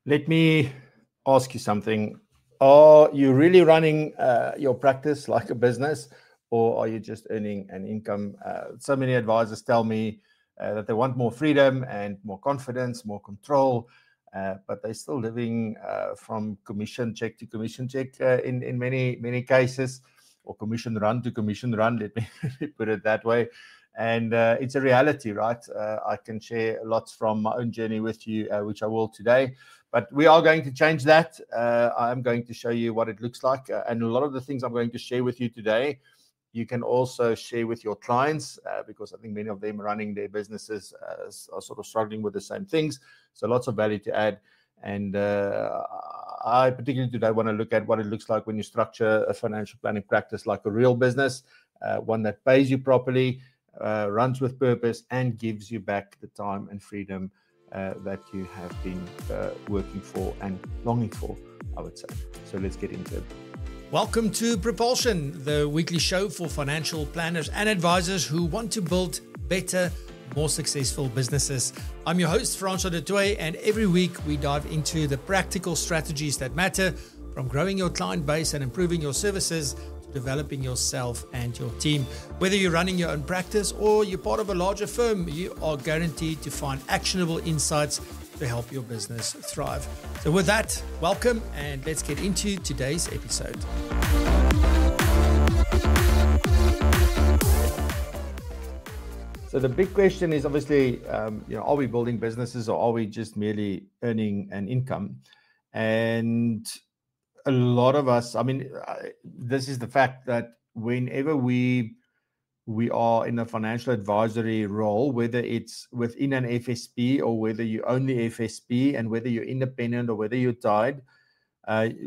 Let me ask you something. Are you really running your practice like a business, or are you just earning an income? So many advisors tell me that they want more freedom and more confidence, more control, but they're still living from commission check to commission check in many cases, or commission run to commission run. Let me put it that way. And it's a reality, right? I can share lots from my own journey with you, which I will today. But we are going to change that. I'm going to show you what it looks like. And a lot of the things I'm going to share with you today, you can also share with your clients because I think many of them running their businesses are sort of struggling with the same things. So lots of value to add. And I particularly today want to look at what it looks like when you structure a financial planning practice like a real business, one that pays you properly, runs with purpose, and gives you back the time and freedom that you have been working for and longing for, I would say. So let's get into it. Welcome to Propulsion, the weekly show for financial planners and advisors who want to build better, more successful businesses. I'm your host, Francois du Toit, and every week we dive into the practical strategies that matter, from growing your client base and improving your services to developing yourself and your team. Whether you're running your own practice or you're part of a larger firm, you are guaranteed to find actionable insights to help your business thrive. So with that, welcome, and let's get into today's episode. So the big question is obviously, are we building businesses or are we just merely earning an income? And a lot of us, this is the fact that whenever we are in a financial advisory role, whether it's within an FSP or whether you own the FSP and whether you're independent or whether you're tied,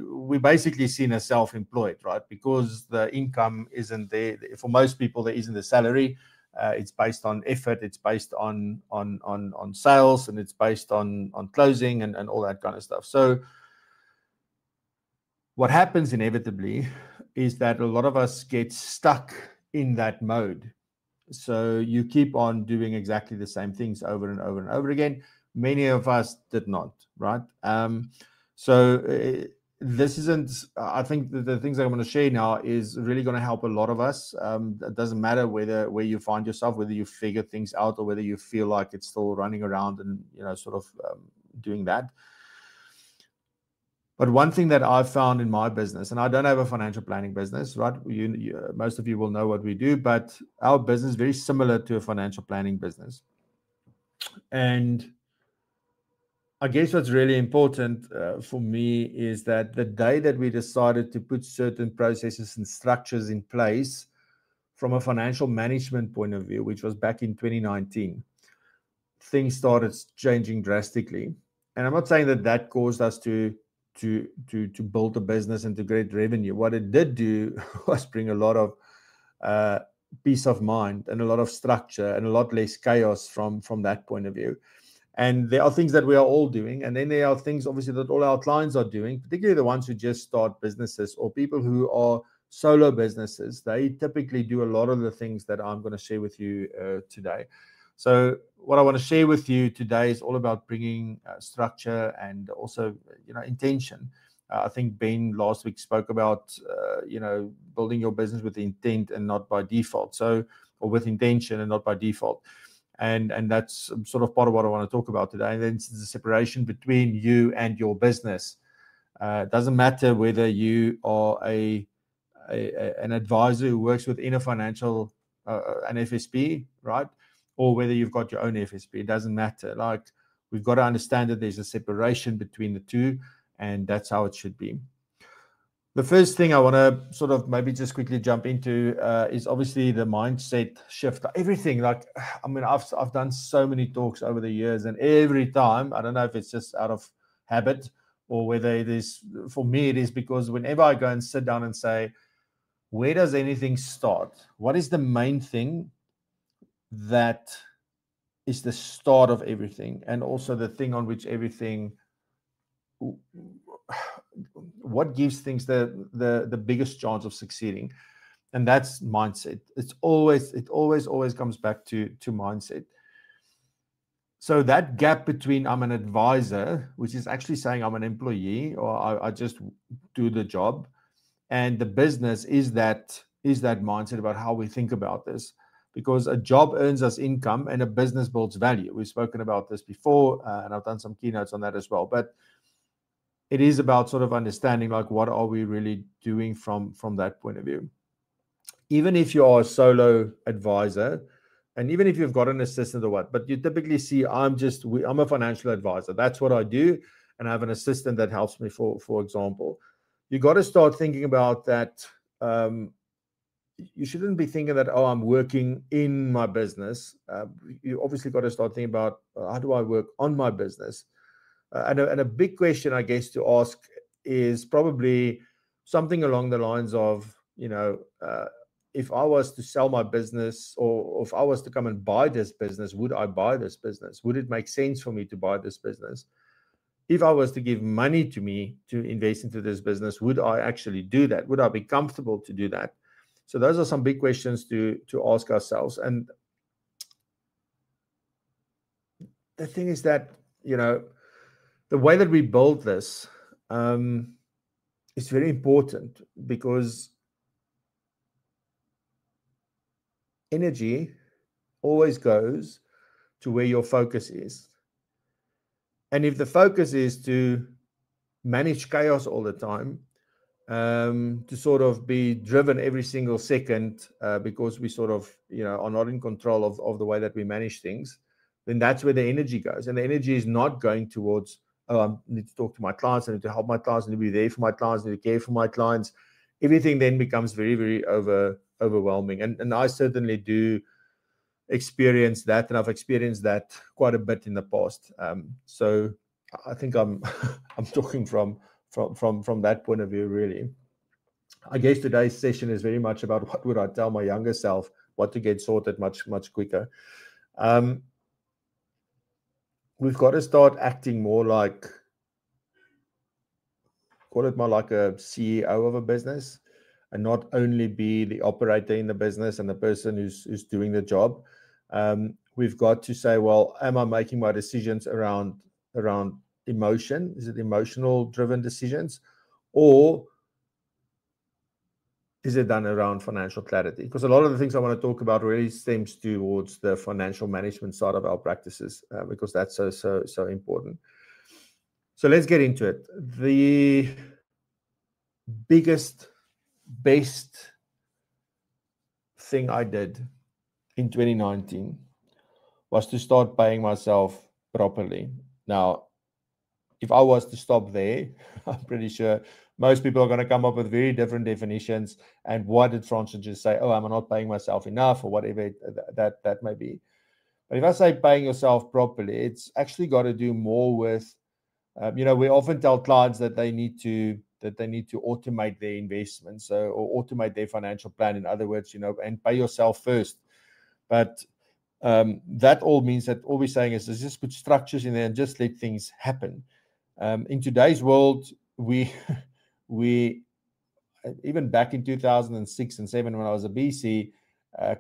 we basically seen as self-employed, right? Because the income isn't there. For most people, there isn't a salary. It's based on effort. It's based on sales, and it's based on closing and all that kind of stuff. So what happens inevitably is that a lot of us get stuck in that mode. So you keep on doing exactly the same things over and over and over again. Many of us did not, right? This isn't, I think the things that I'm going to share now is really going to help a lot of us. It doesn't matter where you find yourself, whether you figure things out or whether you feel like it's still running around and, doing that. But one thing that I've found in my business, and I don't have a financial planning business, right? Most of you will know what we do, but our business is very similar to a financial planning business. And I guess what's really important for me is that the day that we decided to put certain processes and structures in place from a financial management point of view, which was back in 2019, things started changing drastically. And I'm not saying that caused us to build a business and to create revenue. What it did do was bring a lot of peace of mind and a lot of structure and a lot less chaos from that point of view. And there are things that we are all doing. And then there are things, obviously, that all our clients are doing, particularly the ones who just start businesses or people who are solo businesses. They typically do a lot of the things that I'm going to share with you today. So what I want to share with you today is all about bringing structure and also, intention. I think Ben last week spoke about, building your business with intent and not by default. Or with intention and not by default. And that's sort of part of what I want to talk about today. And then it's the separation between you and your business. It doesn't matter whether you are an advisor who works within a financial, an FSP, right? Or whether you've got your own FSP, it doesn't matter. Like, we've got to understand that there's a separation between the two, and that's how it should be. The first thing I want to sort of maybe just quickly jump into is obviously the mindset shift. Everything, I've done so many talks over the years, and every time, I don't know if it's just out of habit or whether it is, for me, it is because whenever I go and sit down and say, where does anything start? What is the main thing that is the start of everything, and also the thing on which everything, what gives things the biggest chance of succeeding? And that's mindset. It always comes back to mindset. So that gap between I'm an advisor, which is actually saying I'm an employee or I just do the job, and the business is that mindset about how we think about this. Because a job earns us income and a business builds value. We've spoken about this before, and I've done some keynotes on that as well. But it is about sort of understanding, like, what are we really doing from that point of view. Even if you are a solo advisor, and even if you've got an assistant or what, but you typically see I'm a financial advisor. That's what I do, and I have an assistant that helps me. For example, you got to start thinking about that. You shouldn't be thinking that, oh, I'm working in my business. You obviously got to start thinking about how do I work on my business. And a big question, I guess, to ask is probably something along the lines of, if I was to sell my business, or if I was to come and buy this business, would I buy this business? Would it make sense for me to buy this business? If I was to give money to me to invest into this business, would I actually do that? Would I be comfortable to do that? So those are some big questions to ask ourselves. And the thing is that, the way that we build this is very important, because energy always goes to where your focus is. And if the focus is to manage chaos all the time, to sort of be driven every single second, because we sort of, are not in control of the way that we manage things, then that's where the energy goes. And the energy is not going towards, oh, I need to talk to my clients, I need to help my clients, I need to be there for my clients, I need to care for my clients. Everything then becomes very, very overwhelming. And I certainly do experience that, and I've experienced that quite a bit in the past. So I think I'm talking from that point of view, really. I guess today's session is very much about what would I tell my younger self, what to get sorted much quicker. We've got to start acting more like, call it more like a CEO of a business, and not only be the operator in the business and the person who's doing the job. We've got to say, well, am I making my decisions around emotion? Is it emotional driven decisions, or is it done around financial clarity? Because a lot of the things I want to talk about really stems towards the financial management side of our practices, because that's so important. So let's get into it. The biggest, best thing I did in 2019 was to start paying myself properly. Now, if I was to stop there, I'm pretty sure most people are going to come up with very different definitions. And what did Francois just say? Oh, I'm not paying myself enough, or whatever that may be. But if I say paying yourself properly, it's actually got to do more with, we often tell clients that they need to automate their investments, or automate their financial plan. In other words, and pay yourself first. But that all means that all we're saying is just put structures in there and just let things happen. In today's world, we even back in 2006 and 7, when I was a BC,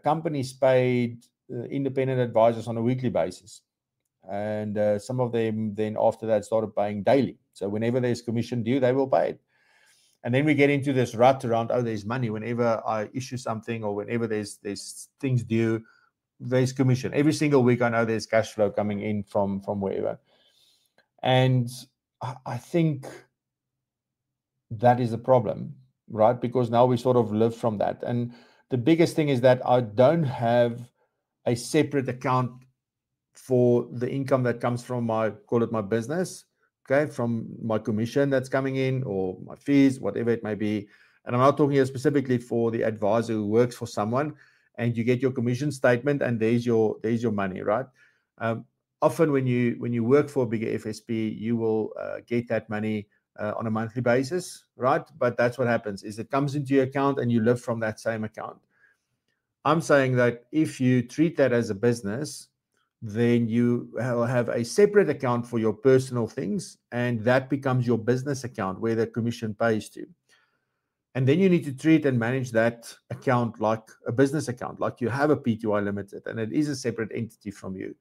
companies paid independent advisors on a weekly basis. And some of them then after that started paying daily. So whenever there's commission due, they will pay it. And then we get into this rut around, oh, there's money. Whenever I issue something, or whenever there's things due, there's commission. Every single week I know there's cash flow coming in from wherever. And I think that is a problem, right? Because now we sort of live from that. And the biggest thing is that I don't have a separate account for the income that comes from my business, okay, from my commission that's coming in, or my fees, whatever it may be. And I'm not talking here specifically for the advisor who works for someone, and you get your commission statement and there's your money, right? Often when you work for a bigger FSP, you will get that money on a monthly basis, right? But that's what happens, is it comes into your account and you live from that same account. I'm saying that if you treat that as a business, then you will have a separate account for your personal things, and that becomes your business account where the commission pays to. And then you need to treat and manage that account like a business account, like you have a PTY Limited, and it is a separate entity from you.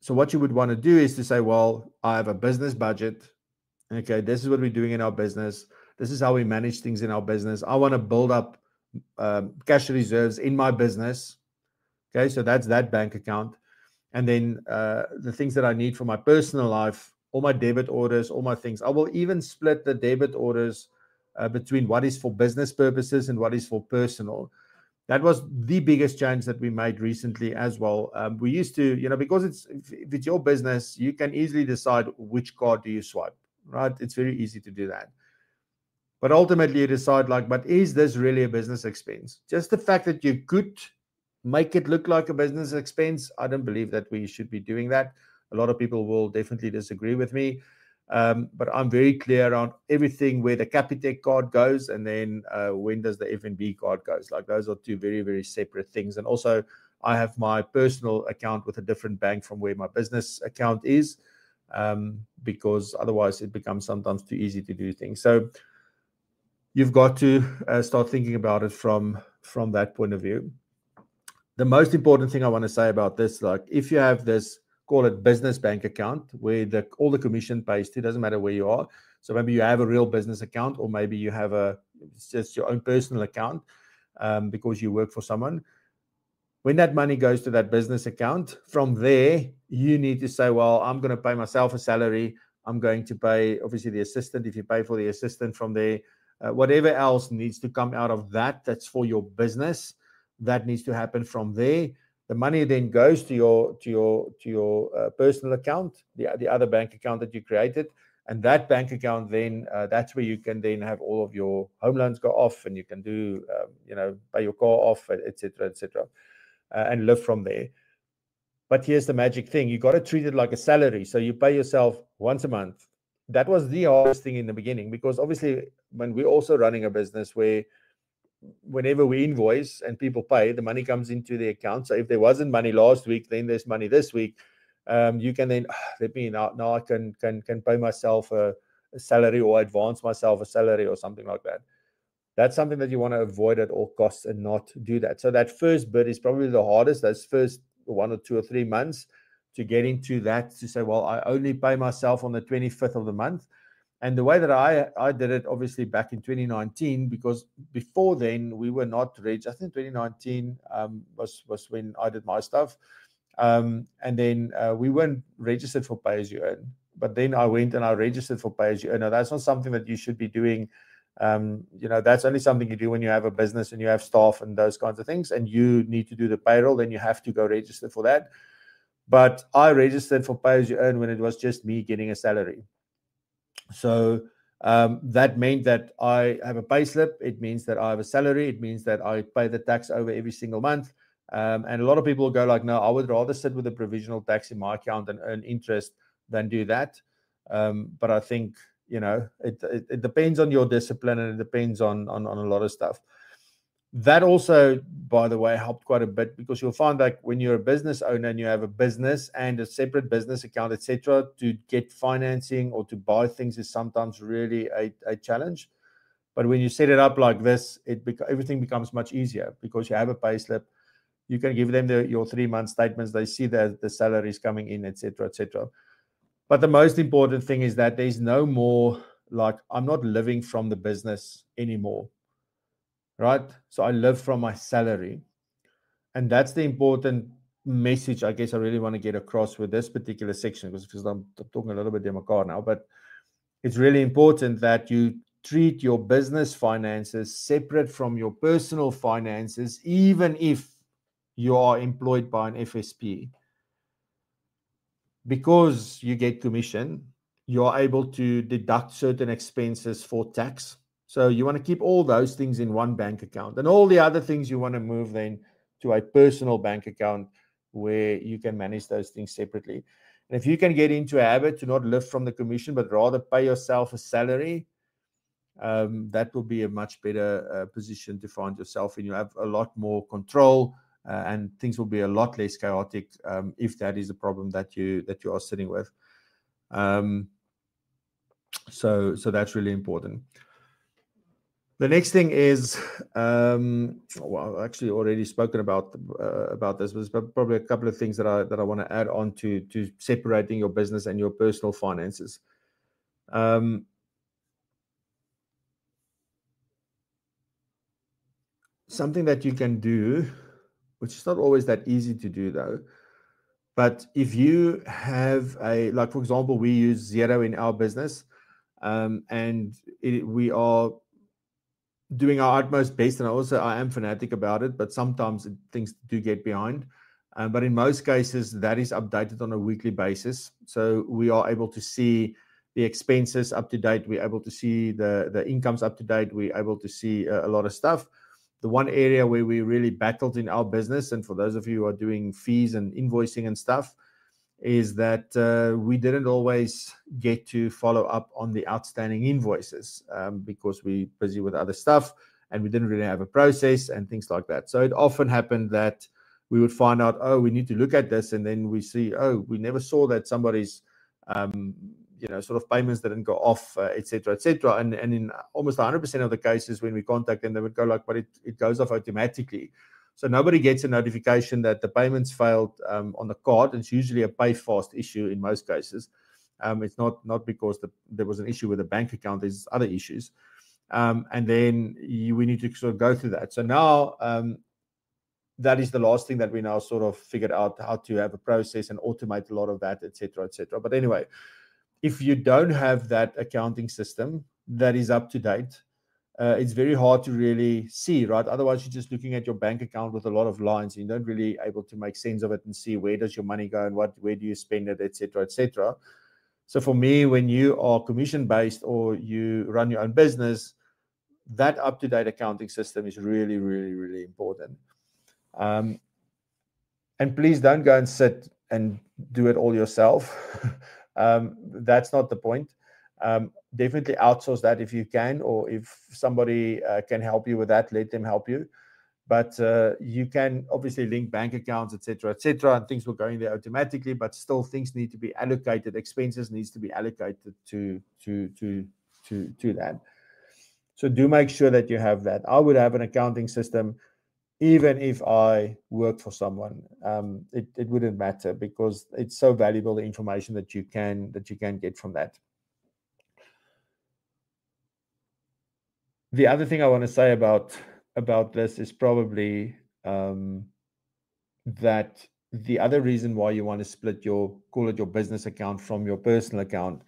So what you would want to do is to say, well, I have a business budget. Okay, this is what we're doing in our business. This is how we manage things in our business. I want to build up cash reserves in my business. Okay, so that's that bank account. And then the things that I need for my personal life, all my debit orders, all my things. I will even split the debit orders between what is for business purposes and what is for personal. That was the biggest change that we made recently as well. We used to, because if it's your business, you can easily decide which card do you swipe, right? It's very easy to do that. But ultimately you decide but is this really a business expense? Just the fact that you could make it look like a business expense, I don't believe that we should be doing that. A lot of people will definitely disagree with me. But I'm very clear on everything where the Capitec card goes and then when does the FNB card goes. Those are two very, very separate things. And also I have my personal account with a different bank from where my business account is, because otherwise it becomes sometimes too easy to do things. So you've got to start thinking about it from that point of view. The most important thing I want to say about this, if you have this, call it business bank account, where all the commission pays to, doesn't matter where you are. So maybe you have a real business account, or maybe you have it's just your own personal account because you work for someone. When that money goes to that business account, from there, you need to say, well, I'm going to pay myself a salary. I'm going to pay, obviously, the assistant, if you pay for the assistant from there. Whatever else needs to come out of that's for your business. That needs to happen from there. The money then goes to your personal account, the other bank account that you created, and that bank account then that's where you can then have all of your home loans go off, and you can do pay your car off, etc., and live from there. But here's the magic thing: you got to treat it like a salary. So you pay yourself once a month. That was the hardest thing in the beginning, because obviously when we're also running a business where whenever we invoice and people pay, the money comes into the account. So if there wasn't money last week, then there's money this week. You can then now I can pay myself a salary, or advance myself a salary, or something like that. That's something that you want to avoid at all costs and not do that. So that first bit is probably the hardest. Those first 1 or 2 or 3 months to get into that, to say, well, I only pay myself on the 25th of the month. And the way that I did it, obviously, back in 2019, because before then we were not registered. I think 2019 was when I did my stuff. And then we weren't registered for Pay As You Earn. But then I went and I registered for Pay As You Earn. Now, that's not something that you should be doing. That's only something you do when you have a business and you have staff and those kinds of things, and you need to do the payroll. Then you have to go register for that. But I registered for Pay As You Earn when it was just me getting a salary. So that meant that I have a pay slip. It means that I have a salary. It means that I pay the tax over every single month. And a lot of people go no, I would rather sit with a provisional tax in my account and earn interest than do that. But I think, it depends on your discipline, and it depends on a lot of stuff. That also, by the way, helped quite a bit, because you'll find that when you're a business owner and you have a business and a separate business account, etc., to get financing or to buy things is sometimes really a challenge. But when you set it up like this, everything becomes much easier, because you have a pay slip. You can give them your 3-month statements. They see that the salary is coming in, etc., etc. But the most important thing is that there's no more I'm not living from the business anymore. Right? So I live from my salary. And that's the important message, I guess, I really want to get across with this particular section, because I'm talking a little bit democrat now, but it's really important that you treat your business finances separate from your personal finances, even if you are employed by an FSP. Because you get commission, you are able to deduct certain expenses for tax. So you want to keep all those things in one bank account, and all the other things you want to move then to a personal bank account where you can manage those things separately. And if you can get into a habit to not live from the commission, but rather pay yourself a salary, that will be a much better position to find yourself in. You have a lot more control, and things will be a lot less chaotic if that is a problem that you are sitting with. So that's really important. The next thing is, well, actually already spoken about this. There's probably a couple of things that I want to add on to separating your business and your personal finances. Something that you can do, which is not always that easy to do though, but if you have like for example, we use Xero in our business, and we are doing our utmost best, and I am fanatic about it, but sometimes things do get behind. But in most cases, that is updated on a weekly basis. So we are able to see the expenses up to date. We're able to see the incomes up to date. We're able to see a lot of stuff. The one area where we really battled in our business, and for those of you who are doing fees and invoicing and stuff, is that we didn't always get to follow up on the outstanding invoices because we're busy with other stuff and we didn't really have a process and things like that. So it often happened that we would find out, oh, we need to look at this, and then we see, oh, we never saw that somebody's sort of payments didn't go off, etc., etc. And in almost 100% of the cases when we contact them, they would go like, but it goes off automatically. So nobody gets a notification that the payments failed on the card. It's usually a pay fast issue in most cases. It's not because there was an issue with the bank account. There's other issues. And then we need to sort of go through that. So now that is the last thing that we now sort of figured out, how to have a process and automate a lot of that, etc., etc. But anyway, if you don't have that accounting system that is up to date, it's very hard to really see, right? Otherwise, you're just looking at your bank account with a lot of lines, and you're not really able to make sense of it and see where does your money go and where do you spend it, etc., etc. So for me, when you are commission-based or you run your own business, that up-to-date accounting system is really, really, really important. And please don't go and sit and do it all yourself. That's not the point. Definitely outsource that if you can, or if somebody can help you with that, let them help you. But you can obviously link bank accounts, etc., and things will go in there automatically. But still, things need to be allocated. Expenses needs to be allocated to that. So do make sure that you have that. I would have an accounting system, even if I work for someone. It wouldn't matter, because it's so valuable, the information that you can get from that. The other thing I want to say about this is probably that the other reason why you want to split call it your business account from your personal account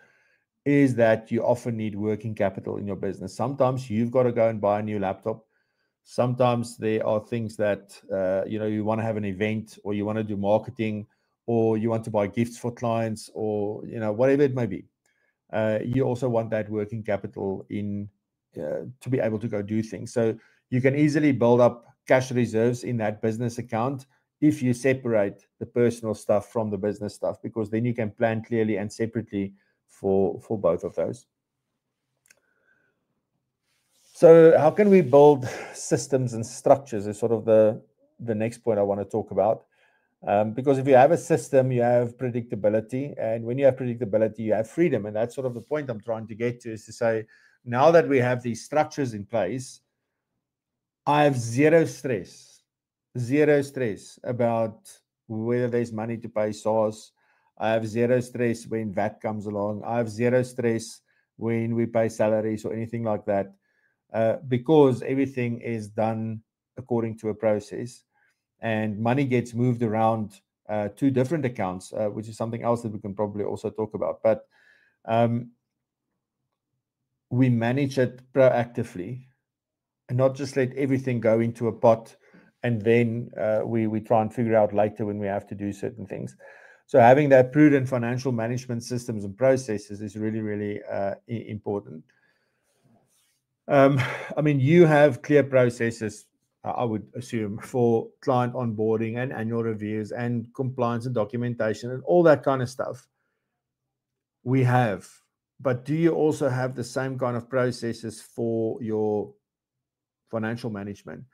is that you often need working capital in your business. Sometimes you've got to go and buy a new laptop. Sometimes there are things that you want to have an event, or you want to do marketing, or you want to buy gifts for clients, or whatever it may be. You also want that working capital to be able to go do things. So you can easily build up cash reserves in that business account if you separate the personal stuff from the business stuff, because then you can plan clearly and separately for both of those. So how can we build systems and structures is sort of the next point I want to talk about. Because if you have a system, you have predictability. And when you have predictability, you have freedom. And that's sort of the point I'm trying to get to, is to say, now that we have these structures in place, I have zero stress about whether there's money to pay SARS. I have zero stress when VAT comes along. I have zero stress when we pay salaries or anything like that. Because everything is done according to a process, and money gets moved around to different accounts, which is something else that we can probably also talk about. But we manage it proactively and not just let everything go into a pot and then we try and figure out later when we have to do certain things. So having that prudent financial management systems and processes is really, really important. I mean, you have clear processes, I would assume, for client onboarding and annual reviews and compliance and documentation and all that kind of stuff. We have. But do you also have the same kind of processes for your financial management,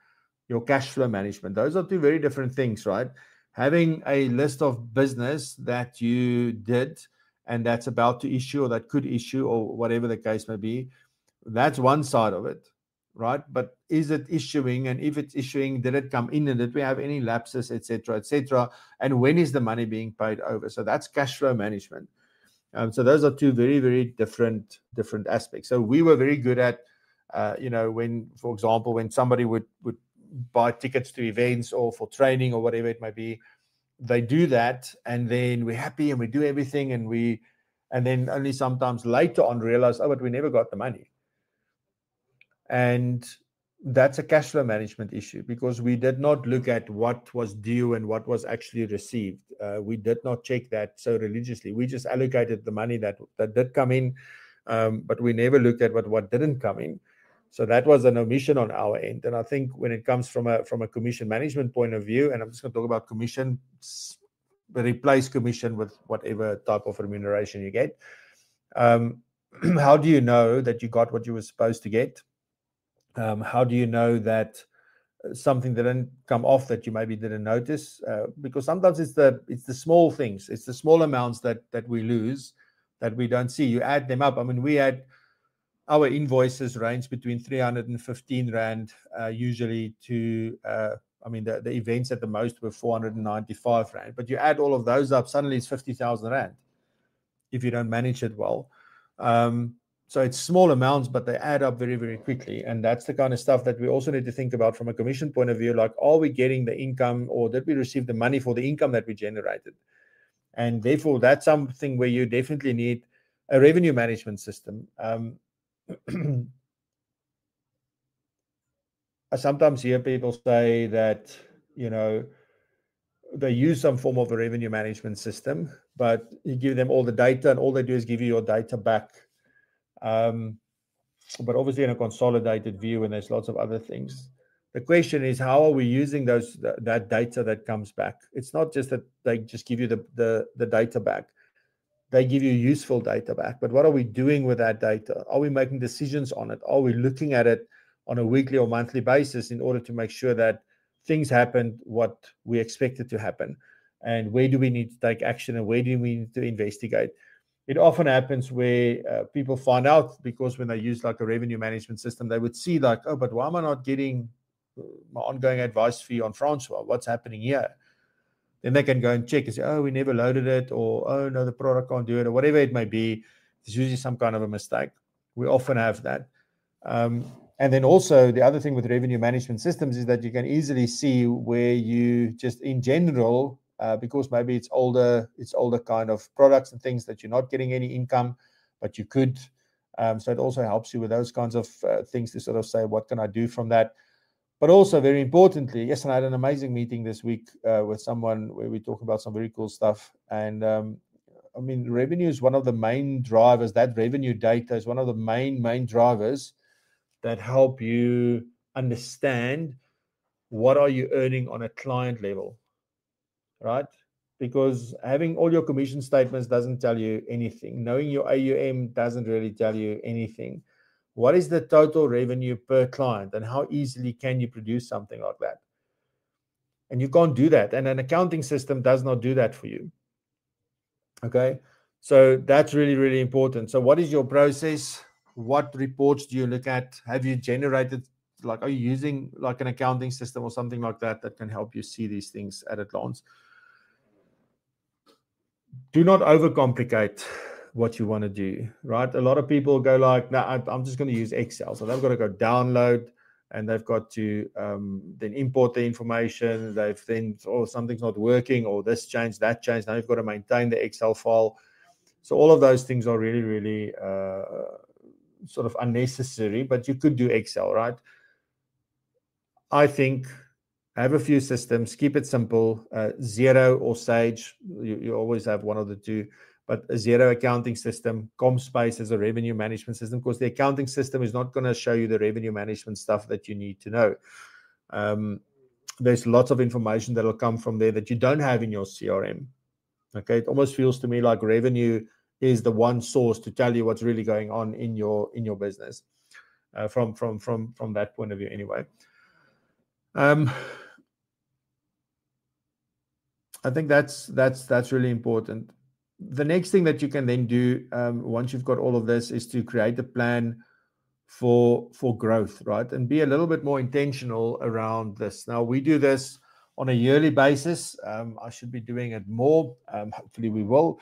your cash flow management? Those are two very different things, right? Having a list of business that you did and that's about to issue or that could issue or whatever the case may be, that's one side of it. right? But is it issuing? And if it's issuing, did it come in? And did we have any lapses, etc., etc.? And when is the money being paid over? So that's cash flow management. So those are two very, very different aspects. So we were very good at, when, for example, when somebody would buy tickets to events or for training or whatever it might be, they do that, and then we're happy and we do everything, and then only sometimes later on realize, but we never got the money. And that's a cash flow management issue, because we did not look at what was due and what was actually received. We did not check that so religiously. We just allocated the money that did come in, but we never looked at what didn't come in. So that was an omission on our end. And I think when it comes from a commission management point of view, and I'm just going to talk about commission, replace commission with whatever type of remuneration you get. How do you know that you got what you were supposed to get? How do you know that something didn't come off that you maybe didn't notice? Because sometimes it's the small things, it's the small amounts that we lose, that we don't see. You add them up. I mean, we had our invoices range between 315 Rand usually to, the events at the most were 495 Rand. But you add all of those up, suddenly it's 50,000 Rand if you don't manage it well. So it's small amounts, but they add up very, very quickly. And that's the kind of stuff that we also need to think about from a commission point of view. Like, are we getting the income, or did we receive the money for the income that we generated? And therefore, that's something where you definitely need a revenue management system. I sometimes hear people say that, they use some form of a revenue management system, but you give them all the data, and all they do is give you your data back. But obviously in a consolidated view, and there's lots of other things. The question is, how are we using that data that comes back? It's not just that they just give you the data back. They give you useful data back. But what are we doing with that data? Are we making decisions on it? Are we looking at it on a weekly or monthly basis in order to make sure that things happen what we expected to happen? And where do we need to take action, and where do we need to investigate? It often happens where people find out, because when they use like a revenue management system, they would see like, but why am I not getting my ongoing advice fee on Francois? What's happening here? Then they can go and check and say, we never loaded it, or, oh, no, the product can't do it, or whatever it may be. There's usually some kind of a mistake. We often have that. And then also the other thing with revenue management systems is that you can easily see where you just in general, because maybe it's older kind of products and things that you're not getting any income, but you could. So it also helps you with those kinds of things to sort of say, what can I do from that? But also, very importantly, yes, and I had an amazing meeting this week with someone where we talk about some very cool stuff. And revenue is one of the main drivers. That revenue data is one of the main drivers that help you understand what are you earning on a client level, right? Because having all your commission statements doesn't tell you anything. Knowing your AUM doesn't really tell you anything. What is the total revenue per client, and how easily can you produce something like that? And you can't do that. And an accounting system does not do that for you. Okay. So that's really, really important. So what is your process? What reports do you look at? Have you generated, are you using like an accounting system or something like that can help you see these things at a glance? Do not overcomplicate what you want to do, right? A lot of people go like, no, I'm just going to use Excel. So they've got to go download, and they've got to then import the information. They've then, something's not working, or this changed, that changed. Now you've got to maintain the Excel file. So all of those things are really, really sort of unnecessary, but you could do Excel, right? I think have a few systems, keep it simple. Xero or Sage, you always have one of the two. But a Xero accounting system, ComSpace as a revenue management system, because the accounting system is not going to show you the revenue management stuff that you need to know. There's lots of information that will come from there that you don't have in your CRM. Okay, it almost feels to me like revenue is the one source to tell you what's really going on in your business. From that point of view, anyway. I think that's really important. The next thing that you can then do once you've got all of this is to create a plan for growth, right? And be a little bit more intentional around this. Now, we do this on a yearly basis. I should be doing it more. Hopefully we will.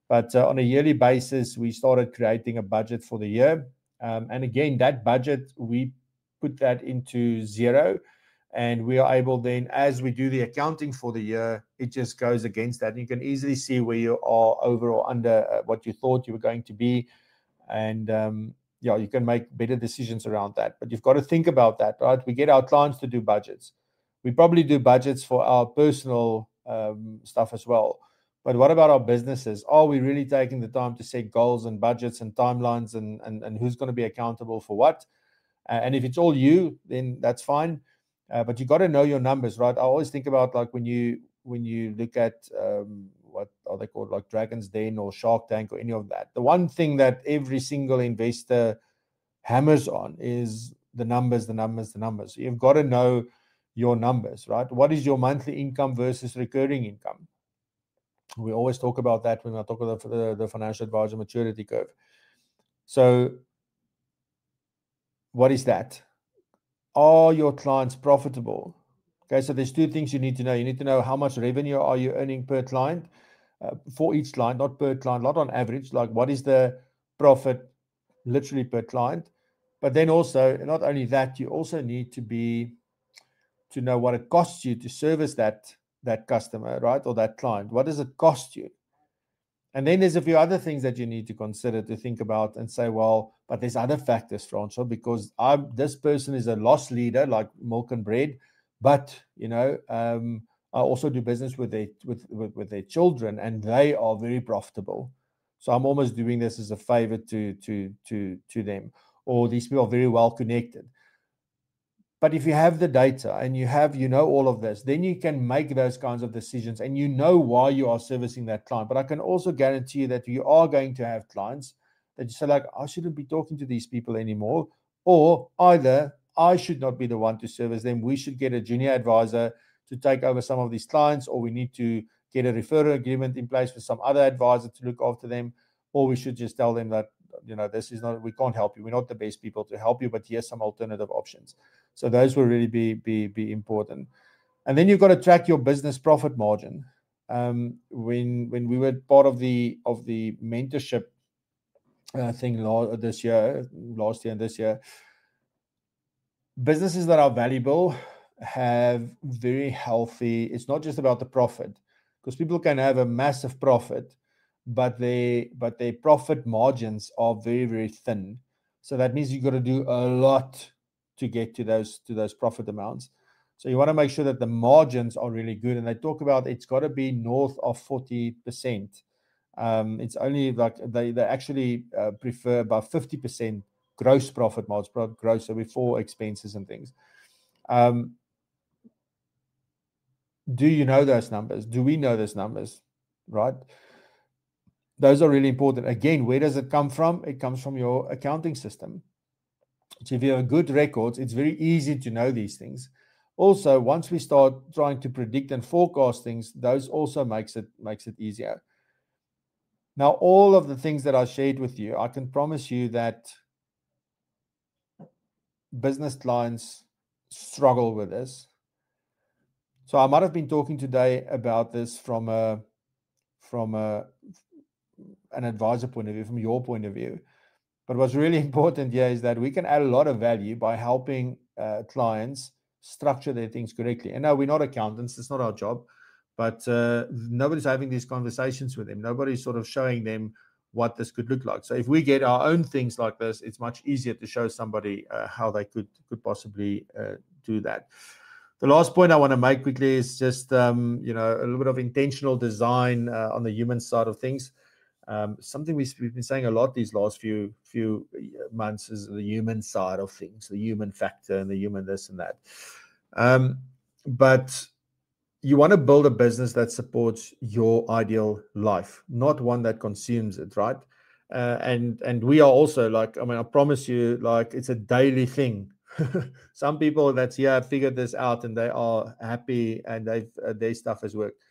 But on a yearly basis, we started creating a budget for the year. And again, that budget, we put that into Xero. And we are able then, as we do the accounting for the year, it just goes against that. And you can easily see where you are over or under what you thought you were going to be. And you can make better decisions around that. But you've got to think about that, right? We get our clients to do budgets. We probably do budgets for our personal stuff as well. But what about our businesses? Are we really taking the time to set goals and budgets and timelines and who's going to be accountable for what? And if it's all you, then that's fine. But you got to know your numbers, right? I always think about like when you look at what are they called, like Dragon's Den or Shark Tank or any of that. The one thing that every single investor hammers on is the numbers. So you've got to know your numbers, right? What is your monthly income versus recurring income? We always talk about that when I talk about the financial advisor maturity curve. So what is that? Are your clients profitable? Okay, so there's two things you need to know. You need to know how much revenue are you earning per client, for each client, not per client, not on average. Like what is the profit literally per client? But then also, not only that, you also need to know what it costs you to service that customer, right? Or that client. What does it cost you? And then there's a few other things that you need to consider, to think about and say, well, but there's other factors, Francois, because this person is a loss leader, like milk and bread, but I also do business with their children, and they are very profitable. So I'm almost doing this as a favor to them. Or these people are very well connected. But if you have the data and you know all of this, then you can make those kinds of decisions and you know why you are servicing that client. But I can also guarantee you that you are going to have clients that you say, like, I shouldn't be talking to these people anymore. Or either I should not be the one to service them. We should get a junior advisor to take over some of these clients, or we need to get a referral agreement in place with some other advisor to look after them. Or we should just tell them that, this is not, we can't help you. We're not the best people to help you, but here's some alternative options. So those will really be important. And then you've got to track your business profit margin. When we were part of the mentorship thing last year and this year, businesses that are valuable have very healthy. It's not just about the profit, because people can have a massive profit, but their profit margins are very, very thin. So that means you've got to do a lot to get to those profit amounts. So you want to make sure that the margins are really good. And they talk about it's got to be north of 40%. It's only like they actually prefer about 50% gross profit margin, gross, so before expenses and things. Do you know those numbers? Do we know those numbers? Right? Those are really important. Again, where does it come from? It comes from your accounting system. So if you have good records, it's very easy to know these things. Also, once we start trying to predict and forecast things, those also makes it easier. Now, all of the things that I shared with you, I can promise you that business clients struggle with this. So I might have been talking today about this from an advisor point of view, from your point of view. But what's really important here is that we can add a lot of value by helping clients structure their things correctly. And no, we're not accountants. It's not our job. But nobody's having these conversations with them. Nobody's sort of showing them what this could look like. So if we get our own things like this, it's much easier to show somebody how they could possibly do that. The last point I want to make quickly is just a little bit of intentional design on the human side of things. Something we've been saying a lot these last few months is the human side of things, the human factor and the human this and that. But you want to build a business that supports your ideal life, not one that consumes it, right? And we are also I promise you, it's a daily thing. Some people that's figured this out and they are happy and their stuff has worked.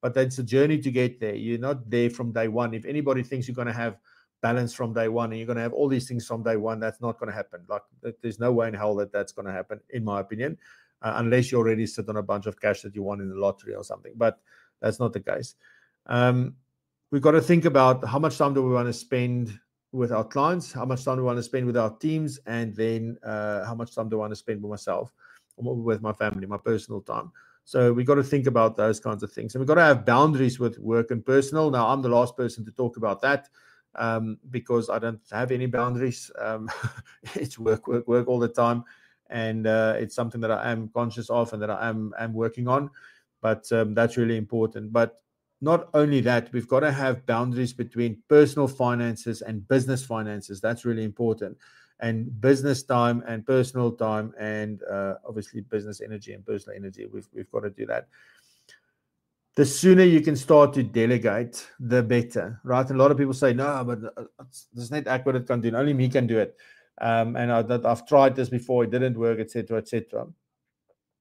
But that's a journey to get there. You're not there from day one. If anybody thinks you're going to have balance from day one and you're going to have all these things from day one. That's not going to happen. Like, there's no way in hell that that's going to happen, in my opinion, unless you already sit on a bunch of cash that you won in the lottery or something. But that's not the case. We've got to think about how much time do we want to spend with our clients, how much time do we want to spend with our teams, and then how much time do I want to spend with myself, with my family, my personal time. So we've got to think about those kinds of things. And we've got to have boundaries with work and personal. Now, I'm the last person to talk about that because I don't have any boundaries. It's work all the time. And it's something that I am conscious of and that I am working on. But that's really important. But not only that, we've got to have boundaries between personal finances and business finances. That's really important. And business time and personal time and obviously business energy and personal energy. We've got to do that. The sooner you can start to delegate, the better, right? And a lot of people say, no, but there's not accurate it can do. Only me can do it. And I've tried this before. It didn't work, etc., etc.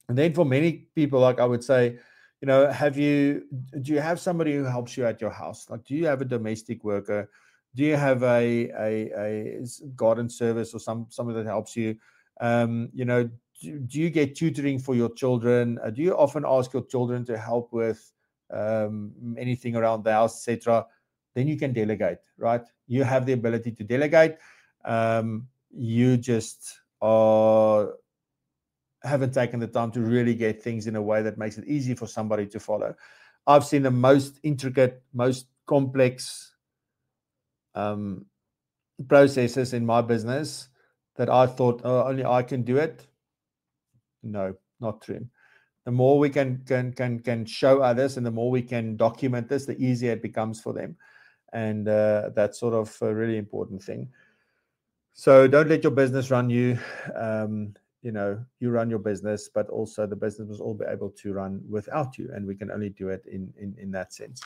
And then for many people, like I would say, you know, do you have somebody who helps you at your house? Like, do you have a domestic worker? Do you have a garden service or somebody that helps you? You know, do you get tutoring for your children? Do you often ask your children to help with anything around the house, etc.? Then you can delegate, right? You have the ability to delegate. You just haven't taken the time to really get things in a way that makes it easy for somebody to follow. I've seen the most intricate, most complex processes in my business that I thought, oh, only I can do it. No, not true. The more we can show others and the more we can document this, the easier it becomes for them. And that's sort of a really important thing. So don't let your business run you. You know, you run your business, but also the business must all be able to run without you. And we can only do it in that sense.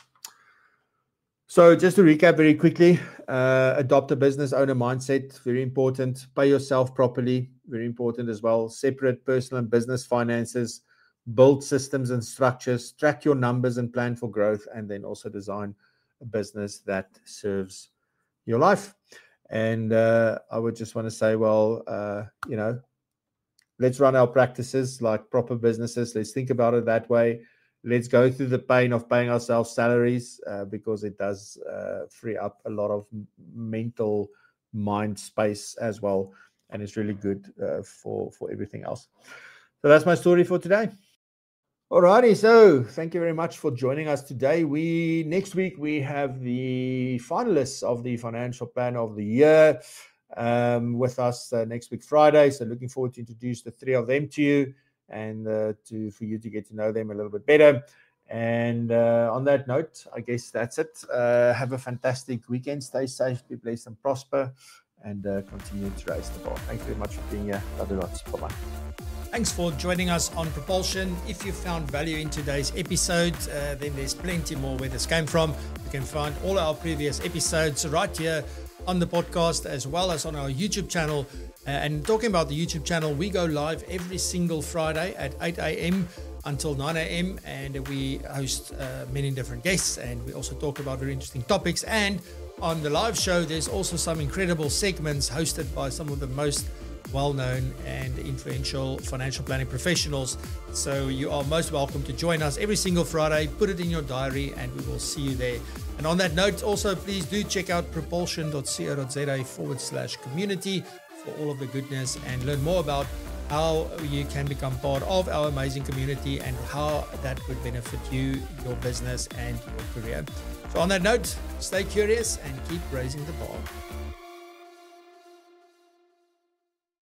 So just to recap very quickly, adopt a business owner mindset, very important. Pay yourself properly, very important as well. Separate personal and business finances, build systems and structures, track your numbers and plan for growth, and then also design a business that serves your life. And I would just want to say, well, you know, let's run our practices like proper businesses. Let's think about it that way. Let's go through the pain of paying ourselves salaries because it does free up a lot of mental mind space as well. And it's really good for everything else. So that's my story for today. Alrighty, so thank you very much for joining us today. Next week we have the finalists of the financial plan of the year with us next week Friday. So looking forward to introduce the three of them to you and for you to get to know them a little bit better. And on that note, I guess that's it. Have a fantastic weekend. Stay safe, be blessed and prosper, and continue to raise the bar. Thanks very much for being here. Love you lots. Bye-bye. Thanks for joining us on Propulsion. If you found value in today's episode, then there's plenty more where this came from. You can find all our previous episodes right here on the podcast as well as on our YouTube channel. And talking about the YouTube channel, we go live every single Friday at 8 a.m. until 9 a.m. and we host many different guests, and we also talk about very interesting topics. And on the live show, there's also some incredible segments hosted by some of the most well-known and influential financial planning professionals. So you are most welcome to join us every single Friday. Put it in your diary and we will see you there. And on that note, also please do check out propulsion.co.za/community for all of the goodness and learn more about how you can become part of our amazing community and how that would benefit you, your business and your career. So on that note, stay curious and keep raising the bar.